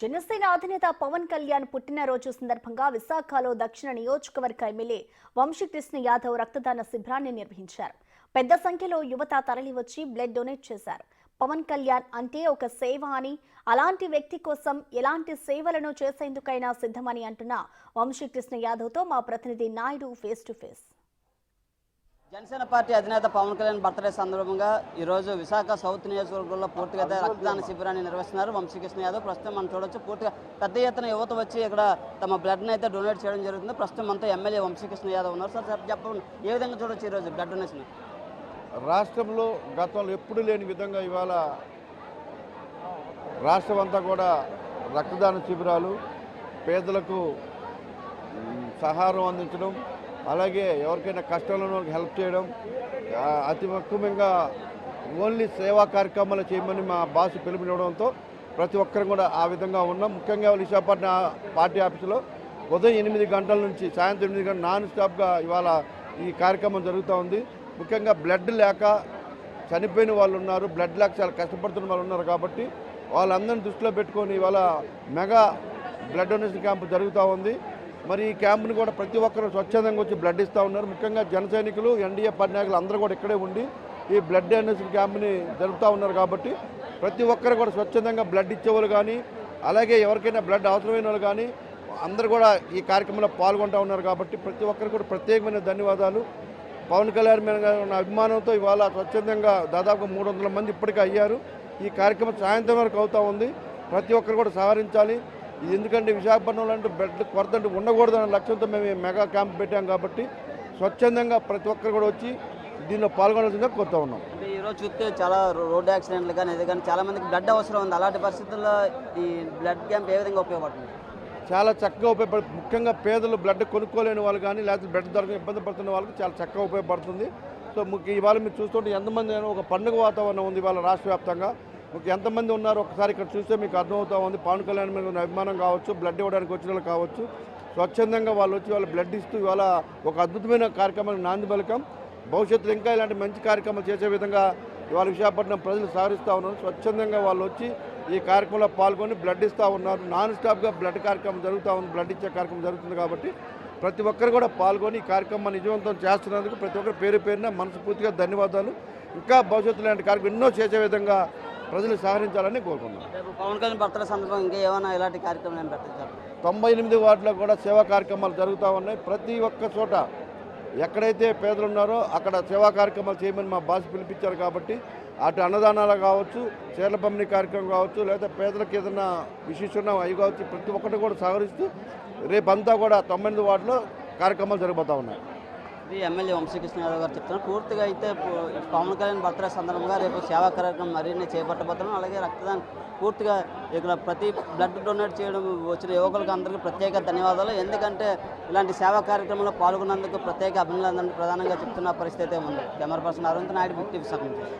జనసేన అధినేత పవన్ కళ్యాణ్ పుట్టినరోజు సందర్భంగా విశాఖలో దక్షిణ నియోజకవర్గ ఎమ్మెల్యే వంశీకృష్ణ యాదవ్ రక్తదాన శిబిరాన్ని నిర్వహించారు. పెద్ద సంఖ్యలో యువత తరలివచ్చి బ్లడ్ డొనేట్ చేశారు. పవన్ కళ్యాణ్ అంటే ఒక సేవ అని, అలాంటి వ్యక్తి కోసం ఎలాంటి సేవలను చేసేందుకైనా సిద్ధమని అంటున్న వంశీకృష్ణ యాదవ్తో మా ప్రతినిధి Naidu face to face. Janasena party అధినేత పవన్ కళ్యాణ్ బర్త్డే సందర్భంగా ఈరోజు విశాఖ సౌత్ నియోజకవర్గంలో పూర్తిగా రక్తదాన శిబిరాన్ని నిర్వహిస్తున్నారు వంశీకృష్ణ యాదవ్. ప్రస్తుతం మనం చూడొచ్చు, పూర్తిగా పెద్ద ఎత్తున యువత వచ్చి ఇక్కడ తమ బ్లడ్ని అయితే డొనేట్ చేయడం జరుగుతుంది. ప్రస్తుతం మనతో ఎమ్మెల్యే వంశీకృష్ణ యాదవ్ ఉన్నారు. సార్ చెప్పండి, ఏ విధంగా చూడొచ్చు ఈరోజు బ్లడ్ డొనేషన్? రాష్ట్రంలో గతంలో ఎప్పుడు లేని విధంగా ఇవాళ రాష్ట్రం అంతా కూడా రక్తదాన శిబిరాలు, పేదలకు సహారం అందించడం, అలాగే ఎవరికైనా కష్టంలో వాళ్ళకి హెల్ప్ చేయడం, అతి ముఖ్యంగా ఓన్లీ సేవా కార్యక్రమాలు చేయమని మా బాస్ పిలుపునివ్వడంతో ప్రతి ఒక్కరం కూడా ఆ విధంగా ఉన్నాం. ముఖ్యంగా విశాఖపట్నం పార్టీ ఆఫీసులో ఉదయం 8 గంటల నుంచి సాయంత్రం 8 గంటల నాన్ స్టాప్గా ఇవాళ ఈ కార్యక్రమం జరుగుతూ ఉంది. ముఖ్యంగా బ్లడ్ లేక చనిపోయిన వాళ్ళు ఉన్నారు, బ్లడ్ లేక చాలా కష్టపడుతున్న వాళ్ళు ఉన్నారు. కాబట్టి వాళ్ళందరినీ దృష్టిలో పెట్టుకొని ఇవాళ మెగా బ్లడ్ డొనేషన్ క్యాంపు జరుగుతూ ఉంది. మరి ఈ క్యాంపుని కూడా ప్రతి ఒక్కరు స్వచ్ఛందంగా వచ్చి బ్లడ్ ఇస్తూ ఉన్నారు. ముఖ్యంగా జన సైనికులు, ఎన్డీఏ పార్టీ నాయకులు అందరూ కూడా ఇక్కడే ఉండి ఈ బ్లడ్ డొనేషన్ క్యాంప్ని జరుపుతూ ఉన్నారు. కాబట్టి ప్రతి ఒక్కరు కూడా స్వచ్ఛందంగా బ్లడ్ ఇచ్చేవాళ్ళు కానీ, అలాగే ఎవరికైనా బ్లడ్ అవసరమైన వాళ్ళు కానీ అందరూ కూడా ఈ కార్యక్రమంలో పాల్గొంటూ ఉన్నారు. కాబట్టి ప్రతి ఒక్కరు కూడా ప్రత్యేకమైన ధన్యవాదాలు. పవన్ కళ్యాణ్ మీద ఉన్న అభిమానంతో ఇవాళ స్వచ్ఛందంగా దాదాపు 300 మంది ఇప్పటికే అయ్యారు. ఈ కార్యక్రమం సాయంత్రం వరకు అవుతూ ఉంది. ప్రతి ఒక్కరు కూడా సహకరించాలి. ఇది ఎందుకంటే విశాఖపట్నంలో అంటే బ్లడ్ కొరత అంటే ఉండకూడదనే లక్ష్యంతో మేము మెగా క్యాంప్ పెట్టాం. కాబట్టి స్వచ్ఛందంగా ప్రతి ఒక్కరు కూడా వచ్చి దీనిలో పాల్గొనాల్సిందిగా కోరుతూ ఉన్నాం. అంటే ఈరోజు చూస్తే చాలా రోడ్డు యాక్సిడెంట్లు కానీ ఇది కానీ చాలా మందికి బ్లడ్ అవసరం ఉంది. అలాంటి పరిస్థితుల్లో ఈ బ్లడ్ క్యాంప్ ఏ విధంగా ఉపయోగపడుతుంది? చాలా చక్కగా ఉపయోగపడుతుంది. ముఖ్యంగా పేదలు బ్లడ్ కొనుక్కోలేని వాళ్ళు కానీ, లేకపోతే బ్లడ్ దొరకని ఇబ్బంది పడుతున్న వాళ్ళకి చాలా చక్కగా ఉపయోగపడుతుంది. సో ఇవాళ మీరు చూస్తుంటే ఎంతమంది ఒక పండుగ వాతావరణం ఉంది ఇవాళ రాష్ట్ర వ్యాప్తంగా. ఎంతమంది ఉన్నారో ఒకసారి ఇక్కడ చూస్తే మీకు అర్థమవుతూ ఉంది. పవన్ కళ్యాణ్ మీద ఉన్న అభిమానం కావచ్చు, బ్లడ్ ఇవ్వడానికి వచ్చిన వాళ్ళు కావచ్చు, స్వచ్ఛందంగా వాళ్ళు వచ్చి వాళ్ళ బ్లడ్ ఇస్తూ ఇవాళ ఒక అద్భుతమైన కార్యక్రమానికి నాంది పలికాం. భవిష్యత్తులో ఇంకా ఇలాంటి మంచి కార్యక్రమాలు చేసే విధంగా ఇవాళ విశాఖపట్నం ప్రజలు సహకరిస్తూ ఉన్నారు. స్వచ్ఛందంగా వాళ్ళు వచ్చి ఈ కార్యక్రమంలో పాల్గొని బ్లడ్ ఇస్తూ ఉన్నారు. నాన్ స్టాప్గా బ్లడ్ కార్యక్రమం జరుగుతూ ఉంది, బ్లడ్ ఇచ్చే కార్యక్రమం జరుగుతుంది. కాబట్టి ప్రతి ఒక్కరు కూడా పాల్గొని ఈ కార్యక్రమాన్ని విజయవంతం చేస్తున్నందుకు ప్రతి ఒక్కరు పేరు పేరున మనస్ఫూర్తిగా ధన్యవాదాలు. ఇంకా భవిష్యత్తులో ఇలాంటి కార్యక్రమం ఎన్నో చేసే విధంగా ప్రజలు సహకరించాలని కోరుకున్నాం. పవన్ కళ్యాణ్ బర్త్డే సందర్భంగా ఇంకా ఏమైనా ఇలాంటి కార్యక్రమాలు పెట్టించారు? 98 వార్డులో కూడా సేవా కార్యక్రమాలు జరుగుతూ ఉన్నాయి. ప్రతి ఒక్క చోట ఎక్కడైతే పేదలు ఉన్నారో అక్కడ సేవా కార్యక్రమాలు చేయమని మా బాస్ పిలిపించారు. కాబట్టి అటు అన్నదానాలు కావచ్చు, చీరల పంపిణీ కార్యక్రమం కావచ్చు, లేదా పేదలకు ఏదైనా విశేషణ అవి కావచ్చు, ప్రతి ఒక్కటి కూడా సహకరిస్తూ రేపంతా కూడా 98 వార్డులో కార్యక్రమాలు జరుగుతూ ఉన్నాయి. ఇది ఎమ్మెల్యే వంశీకృష్ణ యాదవ్ గారు చెప్తున్నారు. పూర్తిగా అయితే పవన్ కళ్యాణ్ బర్త్డే సందర్భంగా రేపు సేవా కార్యక్రమం మరిన్ని చేపట్టబోతున్నాం. అలాగే రక్తదానం పూర్తిగా ఇక్కడ ప్రతి బ్లడ్ డొనేట్ చేయడం వచ్చిన యువకులకు అందరికీ ప్రత్యేక ధన్యవాదాలు. ఎందుకంటే ఇలాంటి సేవా కార్యక్రమంలో పాల్గొన్నందుకు ప్రత్యేక అభినందనలు ప్రధానంగా చెప్తున్న పరిస్థితి ఉంది. Camera person Arun Naidu, big TV Visakha నుంచి.